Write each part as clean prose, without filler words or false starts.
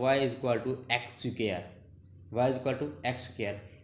y=x²۔ y=x²۔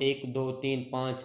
1 2 3 5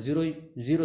0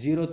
0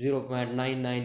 0.99،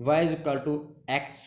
y = x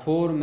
4 -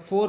4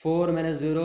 4 - 0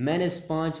-5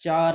4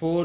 4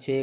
6